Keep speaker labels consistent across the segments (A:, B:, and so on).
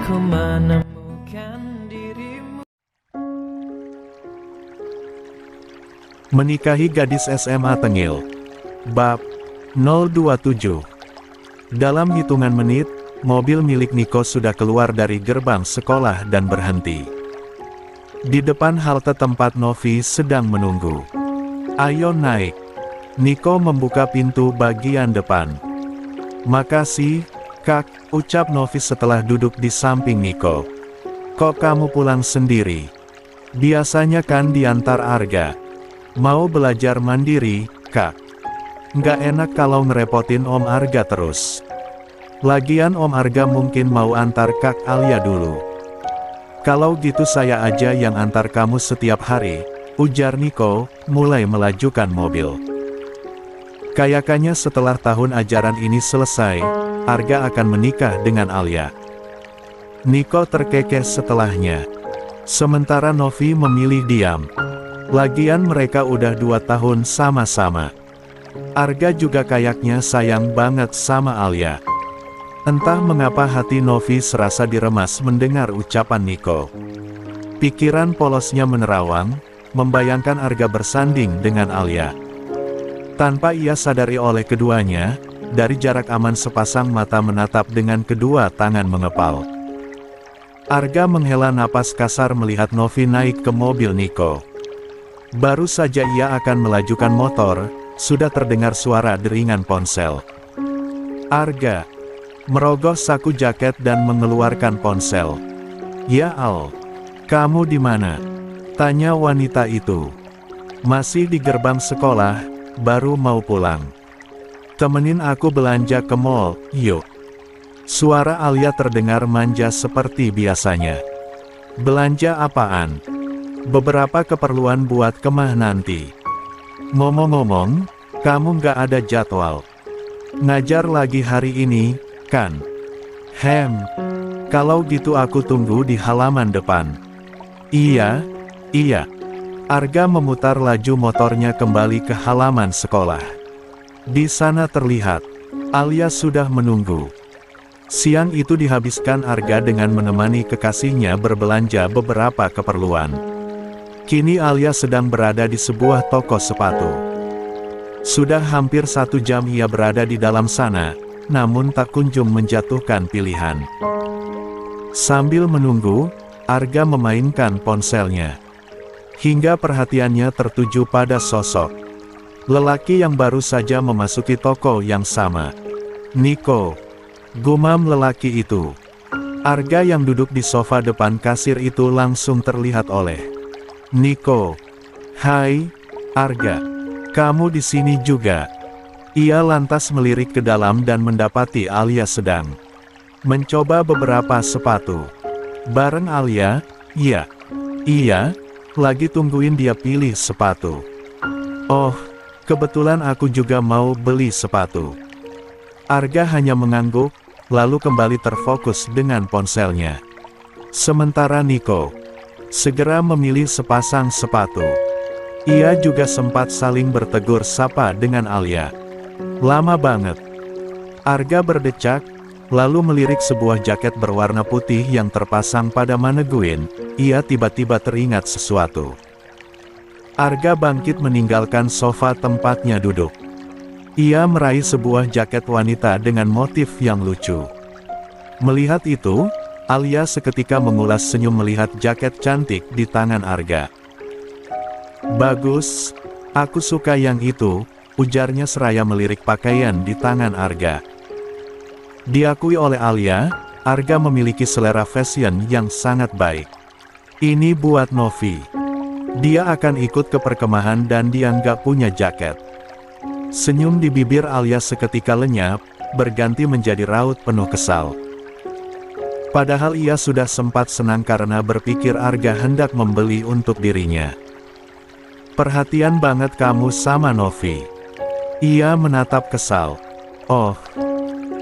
A: ku menemukan dirimu.
B: Menikahi gadis SMA Tengil. Bab 027. Dalam hitungan menit, mobil milik Niko sudah keluar dari gerbang sekolah dan berhenti di depan halte tempat Novi sedang menunggu. "Ayo naik." Niko membuka pintu bagian depan. "Makasih, Kak," ucap Novi setelah duduk di samping Niko. "Kok kamu pulang sendiri? Biasanya kan diantar Arga." "Mau belajar mandiri, Kak. Nggak enak kalau ngerepotin Om Arga terus. Lagian Om Arga mungkin mau antar Kak Alia dulu." "Kalau gitu saya aja yang antar kamu setiap hari," ujar Niko, mulai melajukan mobil. Kayaknya setelah tahun ajaran ini selesai, Arga akan menikah dengan Alia. Niko terkekeh setelahnya. Sementara Novi memilih diam. Lagian mereka udah 2 tahun sama-sama. Arga juga kayaknya sayang banget sama Alia. Entah mengapa hati Novi serasa diremas mendengar ucapan Niko. Pikiran polosnya menerawang, membayangkan Arga bersanding dengan Alia. Tanpa ia sadari oleh keduanya, dari jarak aman sepasang mata menatap dengan kedua tangan mengepal. Arga menghela napas kasar melihat Novi naik ke mobil Niko. Baru saja ia akan melajukan motor, sudah terdengar suara deringan ponsel. Arga merogoh saku jaket dan mengeluarkan ponsel. "Ya Al, kamu di mana?" tanya wanita itu. "Masih di gerbang sekolah, baru mau pulang. Temenin aku belanja ke mall, yuk." Suara Alia terdengar manja seperti biasanya. "Belanja apaan?" "Beberapa keperluan buat kemah nanti." "Ngomong-ngomong, kamu nggak ada jadwal ngajar lagi hari ini, kan?" Kalau gitu aku tunggu di halaman depan." Iya. Arga memutar laju motornya kembali ke halaman sekolah. Di sana terlihat Alia sudah menunggu. Siang itu dihabiskan Arga dengan menemani kekasihnya berbelanja beberapa keperluan. Kini Alia sedang berada di sebuah toko sepatu. Sudah hampir 1 jam ia berada di dalam sana, namun tak kunjung menjatuhkan pilihan. Sambil menunggu, Arga memainkan ponselnya. Hingga perhatiannya tertuju pada sosok lelaki yang baru saja memasuki toko yang sama. "Niko," gumam lelaki itu. Arga yang duduk di sofa depan kasir itu langsung terlihat oleh Niko. "Hai, Arga. Kamu di sini juga?" Ia lantas melirik ke dalam dan mendapati Alia sedang mencoba beberapa sepatu. Bareng Alia, Iya, lagi tungguin dia pilih sepatu." "Oh, kebetulan aku juga mau beli sepatu." Arga hanya mengangguk, lalu kembali terfokus dengan ponselnya. Sementara Niko segera memilih sepasang sepatu. Ia juga sempat saling bertegur sapa dengan Alia. "Lama banget." Arga berdecak, lalu melirik sebuah jaket berwarna putih yang terpasang pada maneguin. Ia tiba-tiba teringat sesuatu. Arga bangkit meninggalkan sofa tempatnya duduk. Ia meraih sebuah jaket wanita dengan motif yang lucu. Melihat itu, Alia seketika mengulas senyum melihat jaket cantik di tangan Arga. "Bagus, aku suka yang itu," ujarnya seraya melirik pakaian di tangan Arga. Diakui oleh Alia, Arga memiliki selera fashion yang sangat baik. "Ini buat Novi. Dia akan ikut ke perkemahan dan dia nggak punya jaket." Senyum di bibir Alia seketika lenyap, berganti menjadi raut penuh kesal. Padahal ia sudah sempat senang karena berpikir Arga hendak membeli untuk dirinya. "Perhatian banget kamu sama Novi." Ia menatap kesal. "Oh,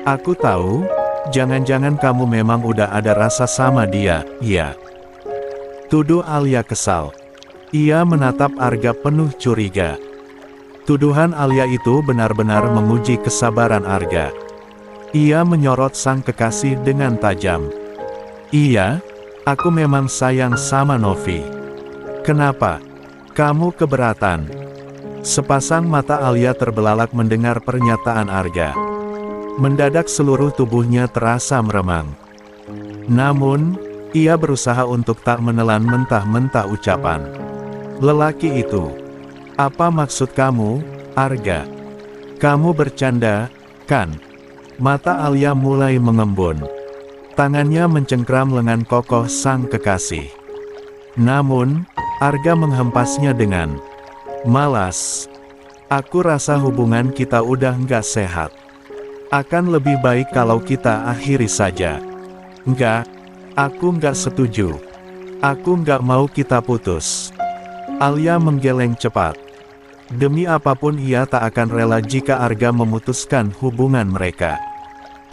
B: aku tahu, jangan-jangan kamu memang udah ada rasa sama dia, ya?" tuduh Alia kesal. Ia menatap Arga penuh curiga. Tuduhan Alia itu benar-benar menguji kesabaran Arga. Ia menyorot sang kekasih dengan tajam. Iya, aku memang sayang sama Novi. Kenapa? Kamu keberatan? Sepasang mata Alia terbelalak mendengar pernyataan Arga. Mendadak seluruh tubuhnya terasa meremang. Namun, ia berusaha untuk tak menelan mentah-mentah ucapan lelaki itu. Apa maksud kamu, Arga? Kamu bercanda, kan? Mata Alia mulai mengembun. Tangannya mencengkram lengan kokoh sang kekasih. Namun, Arga menghempasnya dengan malas. Aku rasa hubungan kita udah nggak sehat. Akan lebih baik kalau kita akhiri saja. Enggak, aku nggak setuju. Aku nggak mau kita putus. Alia menggeleng cepat. Demi apapun ia tak akan rela jika Arga memutuskan hubungan mereka.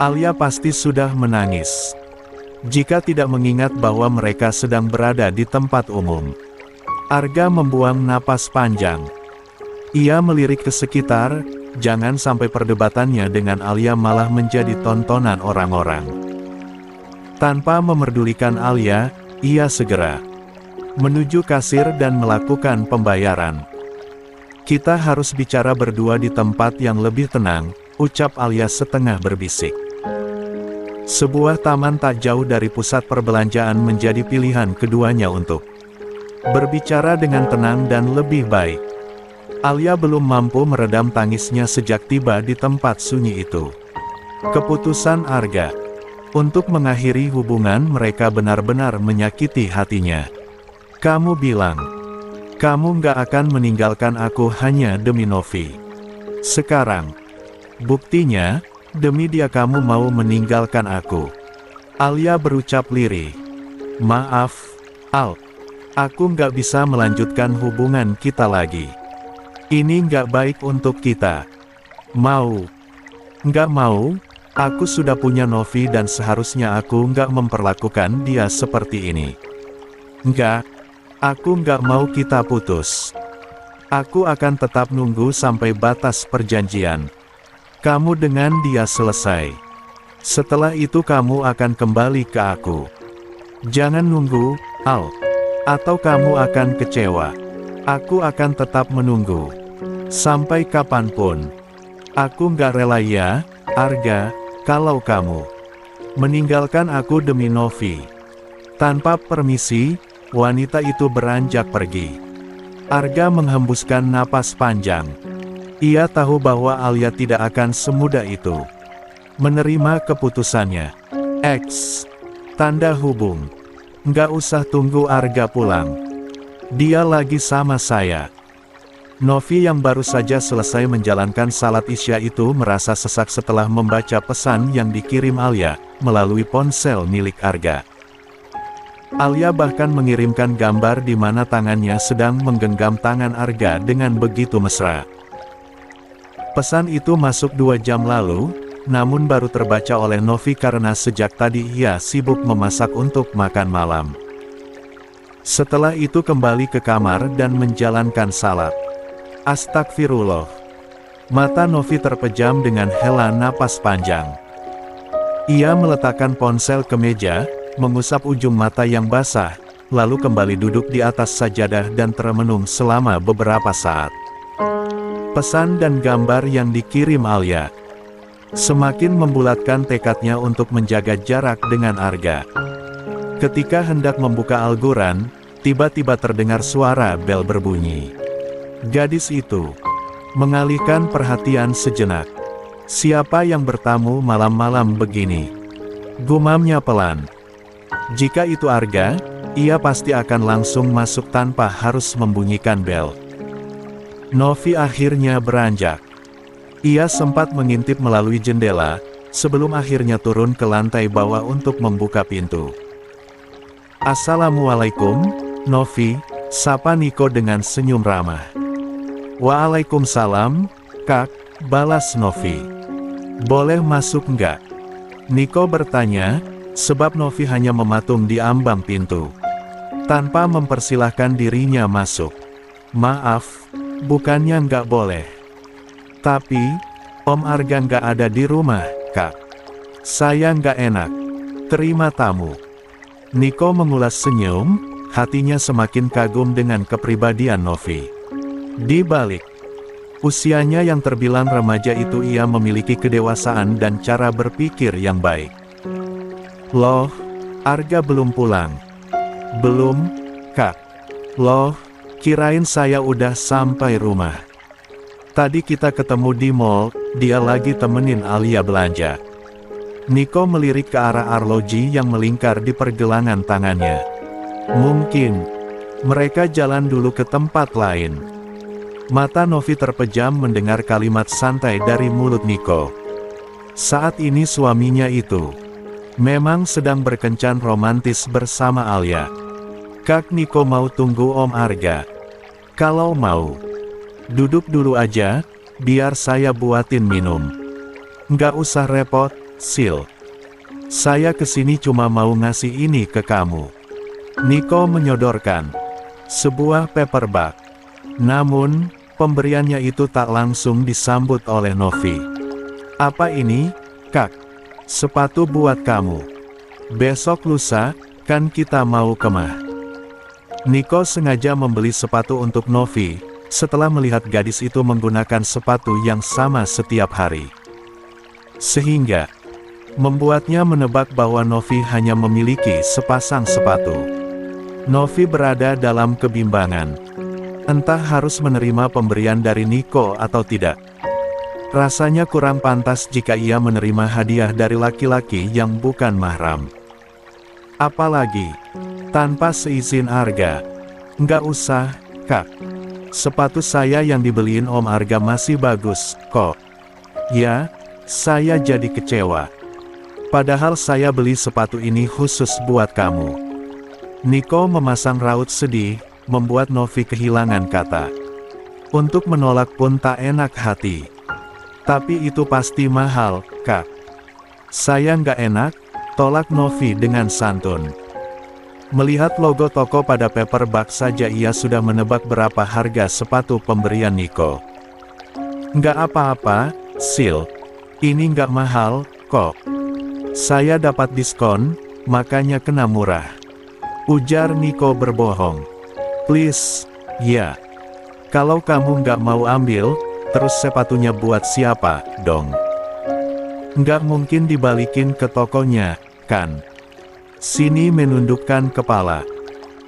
B: Alia pasti sudah menangis jika tidak mengingat bahwa mereka sedang berada di tempat umum. Arga membuang napas panjang. Ia melirik ke sekitar, jangan sampai perdebatannya dengan Alia malah menjadi tontonan orang-orang. Tanpa memerdulikan Alia, ia segera menuju kasir dan melakukan pembayaran. Kita harus bicara berdua di tempat yang lebih tenang, ucap Alia setengah berbisik. Sebuah taman tak jauh dari pusat perbelanjaan menjadi pilihan keduanya untuk berbicara dengan tenang dan lebih baik. Alia belum mampu meredam tangisnya sejak tiba di tempat sunyi itu. Keputusan Arga untuk mengakhiri hubungan mereka benar-benar menyakiti hatinya. Kamu bilang, kamu nggak akan meninggalkan aku hanya demi Novi. Sekarang, buktinya, demi dia kamu mau meninggalkan aku. Alia berucap lirih. Maaf, Al. Aku nggak bisa melanjutkan hubungan kita lagi. Ini nggak baik untuk kita. Mau? Nggak mau? Aku sudah punya Novi dan seharusnya aku nggak memperlakukan dia seperti ini. Nggak. Aku nggak mau kita putus. Aku akan tetap nunggu sampai batas perjanjian kamu dengan dia selesai. Setelah itu kamu akan kembali ke aku. Jangan nunggu, Al. Atau kamu akan kecewa. Aku akan tetap menunggu. Sampai kapanpun. Aku nggak rela ya, Arga, kalau kamu meninggalkan aku demi Novi. Tanpa permisi, wanita itu beranjak pergi. Arga menghembuskan napas panjang. Ia tahu bahwa Alia tidak akan semudah itu menerima keputusannya. X. Tanda hubung. Nggak usah tunggu Arga pulang. Dia lagi sama saya. Novi yang baru saja selesai menjalankan salat Isya itu merasa sesak setelah membaca pesan yang dikirim Alia melalui ponsel milik Arga. Alia bahkan mengirimkan gambar di mana tangannya sedang menggenggam tangan Arga dengan begitu mesra. Pesan itu masuk 2 jam lalu, namun baru terbaca oleh Novi karena sejak tadi ia sibuk memasak untuk makan malam. Setelah itu kembali ke kamar dan menjalankan salat. Astagfirullah. Mata Novi terpejam dengan hela napas panjang. Ia meletakkan ponsel ke meja, mengusap ujung mata yang basah, lalu kembali duduk di atas sajadah dan termenung selama beberapa saat. Pesan dan gambar yang dikirim Alia semakin membulatkan tekadnya untuk menjaga jarak dengan Arga. Ketika hendak membuka Al-Quran, tiba-tiba terdengar suara bel berbunyi. Gadis itu mengalihkan perhatian sejenak. Siapa yang bertamu malam-malam begini? Gumamnya pelan. Jika itu Arga, ia pasti akan langsung masuk tanpa harus membunyikan bel. Novi akhirnya beranjak. Ia sempat mengintip melalui jendela, sebelum akhirnya turun ke lantai bawah untuk membuka pintu. Assalamualaikum, Novi, sapa Niko dengan senyum ramah. Waalaikumsalam, Kak, balas Novi. Boleh masuk nggak? Niko bertanya, sebab Novi hanya mematung di ambang pintu. Tanpa mempersilahkan dirinya masuk. Maaf, bukannya nggak boleh. Tapi, Om Arga nggak ada di rumah, Kak. Saya nggak enak terima tamu. Niko mengulas senyum, hatinya semakin kagum dengan kepribadian Novi. Di balik usianya yang terbilang remaja itu, ia memiliki kedewasaan dan cara berpikir yang baik. Loh, Arga belum pulang? Belum, Kak. Loh, kirain saya udah sampai rumah. Tadi kita ketemu di mall, dia lagi temenin Alia belanja. Niko melirik ke arah arloji yang melingkar di pergelangan tangannya. Mungkin mereka jalan dulu ke tempat lain. Mata Novi terpejam mendengar kalimat santai dari mulut Niko. Saat ini suaminya itu memang sedang berkencan romantis bersama Alia. Kak Niko mau tunggu Om Arga? Kalau mau, duduk dulu aja, biar saya buatin minum. Nggak usah repot, Sil. Saya kesini cuma mau ngasih ini ke kamu. Niko menyodorkan sebuah paperback. Namun, pemberiannya itu tak langsung disambut oleh Novi. Apa ini, Kak? Sepatu buat kamu. Besok lusa, kan kita mau kemah. Niko sengaja membeli sepatu untuk Novi, setelah melihat gadis itu menggunakan sepatu yang sama setiap hari. Sehingga, membuatnya menebak bahwa Novi hanya memiliki sepasang sepatu. Novi berada dalam kebimbangan. Entah harus menerima pemberian dari Niko atau tidak. Rasanya kurang pantas jika ia menerima hadiah dari laki-laki yang bukan mahram. Apalagi tanpa seizin Arga. Nggak usah, Kak. Sepatu saya yang dibeliin Om Arga masih bagus, kok. Ya, saya jadi kecewa. Padahal saya beli sepatu ini khusus buat kamu. Niko memasang raut sedih, membuat Novi kehilangan kata. Untuk menolak pun tak enak hati. Tapi itu pasti mahal, Kak. Saya nggak enak, tolak Novi dengan santun. Melihat logo toko pada paperback saja ia sudah menebak berapa harga sepatu pemberian Niko. Nggak apa-apa, Sil. Ini nggak mahal, kok. Saya dapat diskon, makanya kena murah. Ujar Niko berbohong. Please, ya. Kalau kamu nggak mau ambil, terus sepatunya buat siapa, dong? Nggak mungkin dibalikin ke tokonya, kan? Sini menundukkan kepala.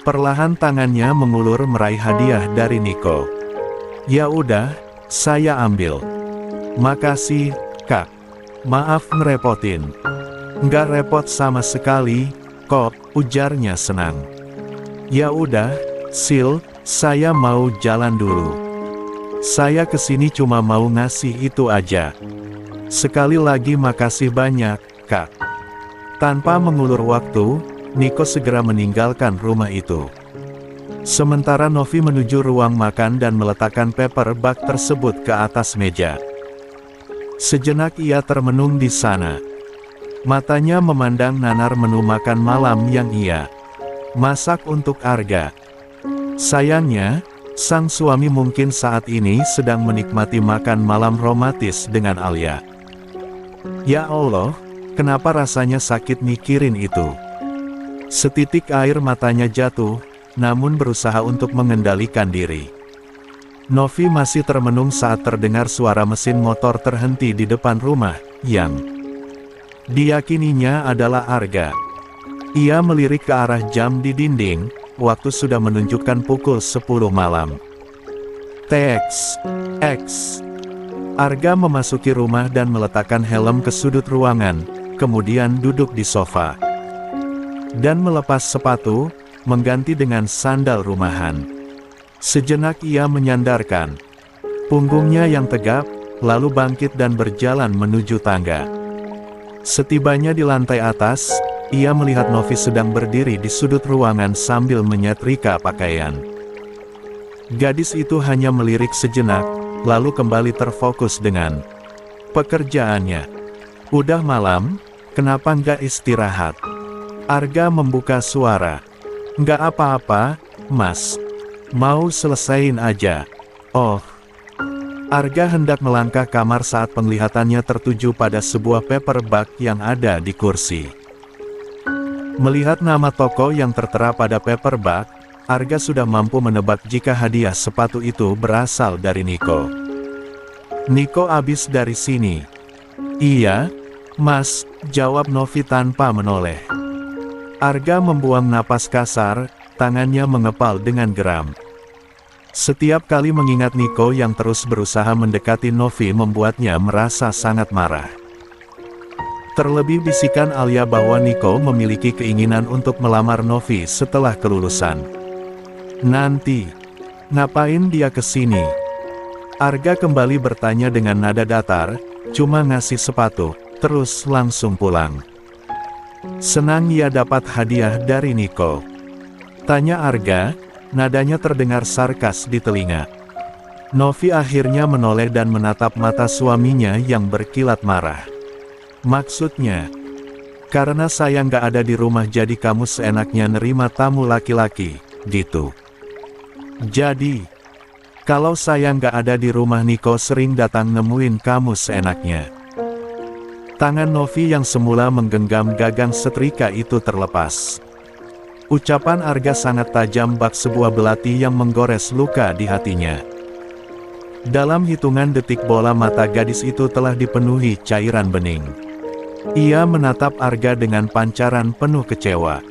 B: Perlahan tangannya mengulur meraih hadiah dari Niko. Ya udah, saya ambil. Makasih, Kak. Maaf ngerepotin. Nggak repot sama sekali, kok, ujarnya senang. Ya udah, Sil, saya mau jalan dulu. Saya kesini cuma mau ngasih itu aja. Sekali lagi makasih banyak, Kak. Tanpa mengulur waktu, Niko segera meninggalkan rumah itu. Sementara Novi menuju ruang makan dan meletakkan paperback tersebut ke atas meja. Sejenak ia termenung di sana. Matanya memandang nanar menu makan malam yang ia masak untuk Arga. Sayangnya, sang suami mungkin saat ini sedang menikmati makan malam romantis dengan Alia. Ya Allah, kenapa rasanya sakit mikirin itu? Setitik air matanya jatuh, namun berusaha untuk mengendalikan diri. Novi masih termenung saat terdengar suara mesin motor terhenti di depan rumah, yang diyakininya adalah Arga. Ia melirik ke arah jam di dinding. Waktu sudah menunjukkan pukul 10 malam. TX. Arga memasuki rumah dan meletakkan helm ke sudut ruangan, kemudian duduk di sofa. Dan melepas sepatu, mengganti dengan sandal rumahan. Sejenak ia menyandarkan punggungnya yang tegap, lalu bangkit dan berjalan menuju tangga. Setibanya di lantai atas, ia melihat Novi sedang berdiri di sudut ruangan sambil menyetrika pakaian. Gadis itu hanya melirik sejenak, lalu kembali terfokus dengan pekerjaannya. Udah malam, kenapa nggak istirahat? Arga membuka suara. Nggak apa-apa, Mas. Mau selesain aja. Oh. Arga hendak melangkah kamar saat penglihatannya tertuju pada sebuah paperback yang ada di kursi. Melihat nama toko yang tertera pada paperback, Arga sudah mampu menebak jika hadiah sepatu itu berasal dari Niko. Niko abis dari sini. Iya, Mas, jawab Novi tanpa menoleh. Arga membuang napas kasar, tangannya mengepal dengan geram. Setiap kali mengingat Niko yang terus berusaha mendekati Novi membuatnya merasa sangat marah. Terlebih bisikan Alia bahwa Niko memiliki keinginan untuk melamar Novi setelah kelulusan. Nanti, ngapain dia kesini? Arga kembali bertanya dengan nada datar, cuma ngasih sepatu, terus langsung pulang. Senang ia dapat hadiah dari Niko. Tanya Arga, nadanya terdengar sarkas di telinga. Novi akhirnya menoleh dan menatap mata suaminya yang berkilat marah. Maksudnya, karena saya nggak ada di rumah jadi kamu seenaknya nerima tamu laki-laki, gitu. Jadi, kalau saya nggak ada di rumah Niko sering datang nemuin kamu seenaknya. Tangan Novi yang semula menggenggam gagang setrika itu terlepas. Ucapan Arga sangat tajam bak sebuah belati yang menggores luka di hatinya. Dalam hitungan detik bola mata gadis itu telah dipenuhi cairan bening. Ia menatap Arga dengan pancaran penuh kecewa.